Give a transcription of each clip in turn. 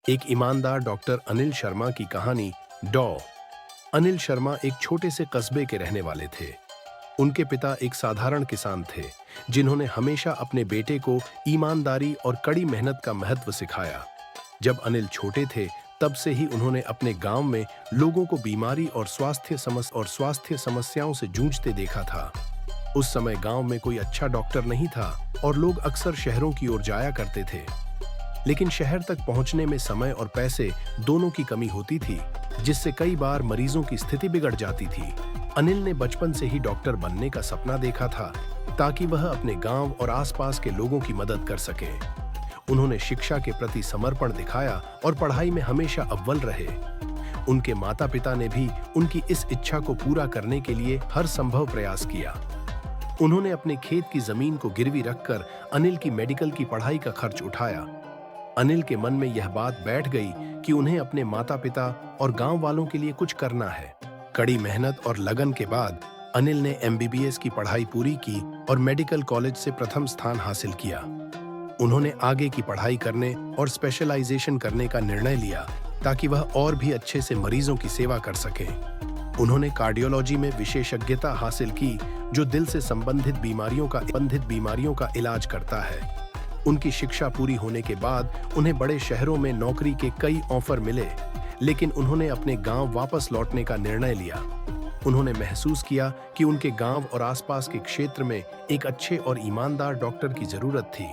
एक ईमानदार डॉक्टर अनिल शर्मा की कहानी। डॉ अनिल शर्मा एक छोटे से कस्बे के रहने वाले थे। उनके पिता एक साधारण किसान थे, जिन्होंने हमेशा अपने बेटे को ईमानदारी और कड़ी मेहनत का महत्व सिखाया। जब अनिल छोटे थे, तब से ही उन्होंने अपने गांव में लोगों को बीमारी और स्वास्थ्य समस्याओं से जूझते देखा था। उस समय गांव में कोई अच्छा डॉक्टर नहीं था और लोग अक्सर शहरों की ओर जाया करते थे। लेकिन शहर तक पहुंचने में समय और पैसे दोनों की कमी होती थी, जिससे कई बार मरीजों की स्थिति बिगड़ जाती थी। अनिल ने बचपन से ही डॉक्टर बनने का सपना देखा था, ताकि वह अपने गांव और आसपास के लोगों की मदद कर सके। उन्होंने शिक्षा के प्रति समर्पण दिखाया और पढ़ाई में हमेशा अव्वल रहे। उनके माता पिता ने भी उनकी इस इच्छा को पूरा करने के लिए हर संभव प्रयास किया। उन्होंने अपने खेत की जमीन को गिरवी रखकर अनिल की मेडिकल की पढ़ाई का खर्च उठाया। अनिल के मन में यह बात बैठ गई कि उन्हें अपने माता पिता और गांव वालों के लिए कुछ करना है। कड़ी मेहनत और लगन के बाद अनिल ने एमबीबीएस की पढ़ाई पूरी की और मेडिकल कॉलेज से प्रथम स्थान हासिल किया। उन्होंने आगे की पढ़ाई करने और स्पेशलाइजेशन करने का निर्णय लिया, ताकि वह और भी अच्छे से मरीजों की सेवा कर सके। उन्होंने कार्डियोलॉजी में विशेषज्ञता हासिल की, जो दिल से संबंधित बीमारियों का इलाज करता है। उनकी शिक्षा पूरी होने के बाद उन्हें बड़े शहरों में नौकरी के कई ऑफर मिले, लेकिन उन्होंने अपने गांव वापस लौटने का निर्णय लिया। उन्होंने महसूस किया कि उनके गांव और आसपास के क्षेत्र में एक अच्छे और ईमानदार डॉक्टर की जरूरत थी,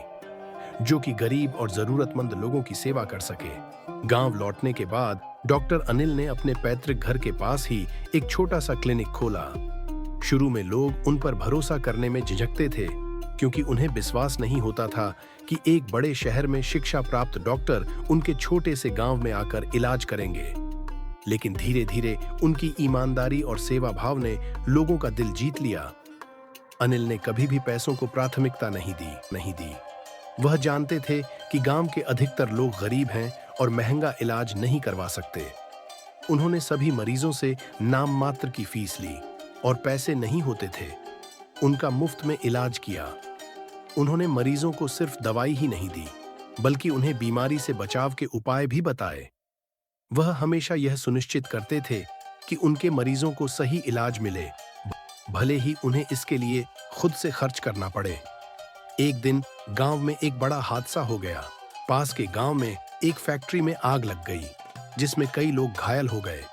जो कि गरीब और जरूरतमंद लोगों की सेवा कर सके। गांव लौटने के बाद डॉक्टर अनिल ने अपने पैतृक घर के पास ही एक छोटा सा क्लिनिक खोला। शुरू में लोग उन पर भरोसा करने में झिझकते थे, क्योंकि उन्हें विश्वास नहीं होता था कि एक बड़े शहर में शिक्षा प्राप्त डॉक्टर उनके छोटे से गांव में आकर इलाज करेंगे। लेकिन धीरे धीरे उनकी ईमानदारी और सेवा भाव ने लोगों का दिल जीत लिया। अनिल ने कभी भी पैसों को प्राथमिकता नहीं दी। वह जानते थे कि गांव के अधिकतर लोग गरीब हैं और महंगा इलाज नहीं करवा सकते। उन्होंने सभी मरीजों से नाम मात्र की फीस ली और पैसे नहीं होते थे, उनका मुफ्त में इलाज किया। उन्होंने मरीजों को सिर्फ दवाई ही नहीं दी, बल्कि उन्हें बीमारी से बचाव के उपाय भी बताए। वह हमेशा यह सुनिश्चित करते थे कि उनके मरीजों को सही इलाज मिले, भले ही उन्हें इसके लिए खुद से खर्च करना पड़े। एक दिन गांव में एक बड़ा हादसा हो गया। पास के गांव में एक फैक्ट्री में आग लग गई, जिसमें कई लोग घायल हो गए।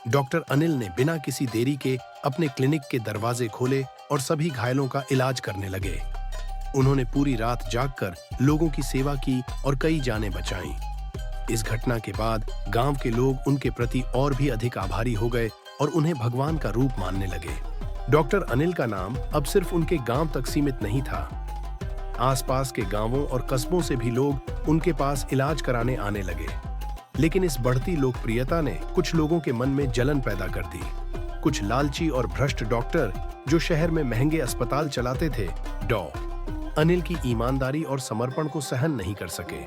डॉक्टर अनिल ने बिना किसी देरी के अपने क्लिनिक के दरवाजे खोले और सभी घायलों का इलाज करने लगे। उन्होंने पूरी रात जागकर लोगों की सेवा की और कई जानें बचाईं। इस घटना के बाद गांव के लोग उनके प्रति और भी अधिक आभारी हो गए और उन्हें भगवान का रूप मानने लगे। डॉक्टर अनिल का नाम अब सिर्फ उनके गांव तक सीमित नहीं था। आसपास के गांवों और कस्बों से भी लोग उनके पास इलाज कराने आने लगे। लेकिन इस बढ़ती लोकप्रियता ने कुछ लोगों के मन में जलन पैदा कर दी। कुछ लालची और भ्रष्ट डॉक्टर, जो शहर में महंगे अस्पताल चलाते थे, डॉ अनिल की ईमानदारी और समर्पण को सहन नहीं कर सके।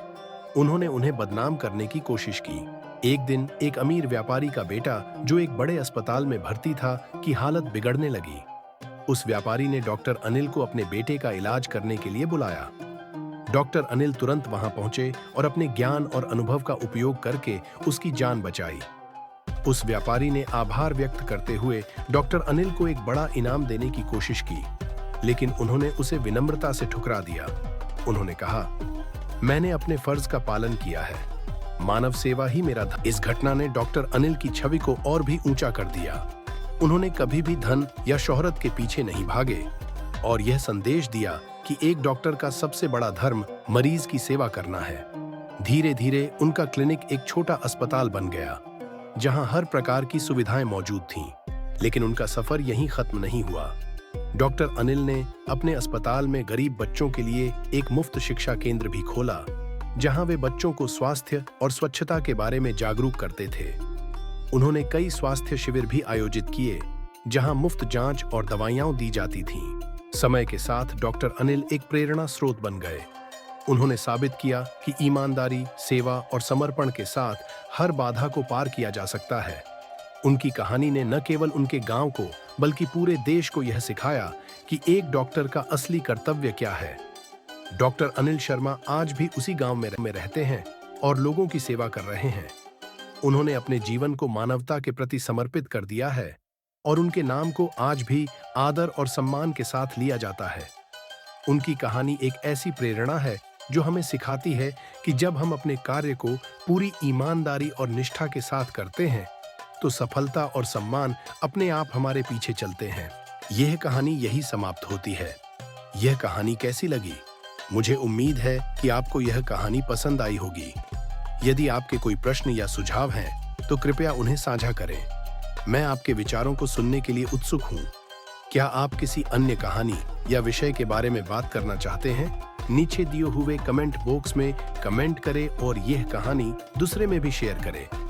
उन्होंने उन्हें बदनाम करने की कोशिश की। एक दिन एक अमीर व्यापारी का बेटा, जो एक बड़े अस्पताल में भर्ती था, की हालत बिगड़ने लगी। उस व्यापारी ने डॉक्टर अनिल को अपने बेटे का इलाज करने के लिए बुलाया। डॉक्टर अनिल तुरंत वहां पहुंचे और अपने ज्ञान और अनुभव का उपयोग करके उसकी जान बचाई। उस व्यापारी ने आभार व्यक्त करते हुए डॉक्टर अनिल को एक बड़ा इनाम देने की कोशिश की, लेकिन उन्होंने उसे विनम्रता से ठुकरा दिया। उन्होंने कहा, मैंने अपने फर्ज का पालन किया है, मानव सेवा ही मेरा धर्म। इस घटना ने डॉक्टर अनिल की छवि को और भी ऊंचा कर दिया। उन्होंने कभी भी धन या शोहरत के पीछे नहीं भागे और यह संदेश दिया कि एक डॉक्टर का सबसे बड़ा धर्म मरीज की सेवा करना है। धीरे धीरे उनका क्लिनिक एक छोटा अस्पताल बन गया, जहां हर प्रकार की सुविधाएं मौजूद थीं। लेकिन उनका सफर यहीं खत्म नहीं हुआ। डॉक्टर अनिल ने अपने अस्पताल में गरीब बच्चों के लिए एक मुफ्त शिक्षा केंद्र भी खोला, जहां वे बच्चों को स्वास्थ्य और स्वच्छता के बारे में जागरूक करते थे। उन्होंने कई स्वास्थ्य शिविर भी आयोजित किए, जहां मुफ्त जांच और दवाइयां दी जाती थीं। समय के साथ डॉक्टर अनिल एक प्रेरणा स्रोत बन गए। उन्होंने साबित किया कि ईमानदारी, सेवा और समर्पण के साथ हर बाधा को पार किया जा सकता है। उनकी कहानी ने न केवल उनके गांव को, बल्कि पूरे देश को यह सिखाया कि एक डॉक्टर का असली कर्तव्य क्या है। डॉक्टर अनिल शर्मा आज भी उसी गांव में रहते हैं, और लोगों की सेवा कर रहे हैं। उन्होंने अपने जीवन को मानवता के प्रति समर्पित कर दिया है और उनके नाम को आज भी आदर और सम्मान के साथ लिया जाता है। उनकी कहानी एक ऐसी प्रेरणा है जो हमें सिखाती है कि जब हम अपने कार्य को पूरी ईमानदारी और निष्ठा के साथ करते हैं, तो सफलता और सम्मान अपने आप हमारे पीछे चलते हैं। यह कहानी यही समाप्त होती है। यह कहानी कैसी लगी? मुझे उम्मीद है कि आपको यह कहानी पसंद आई होगी। यदि आपके कोई प्रश्न या सुझाव हैं, तो कृपया उन्हें साझा करें। मैं आपके विचारों को सुनने के लिए उत्सुक हूँ। क्या आप किसी अन्य कहानी या विषय के बारे में बात करना चाहते हैं? नीचे दिए हुए कमेंट बॉक्स में कमेंट करें और यह कहानी दूसरे में भी शेयर करें।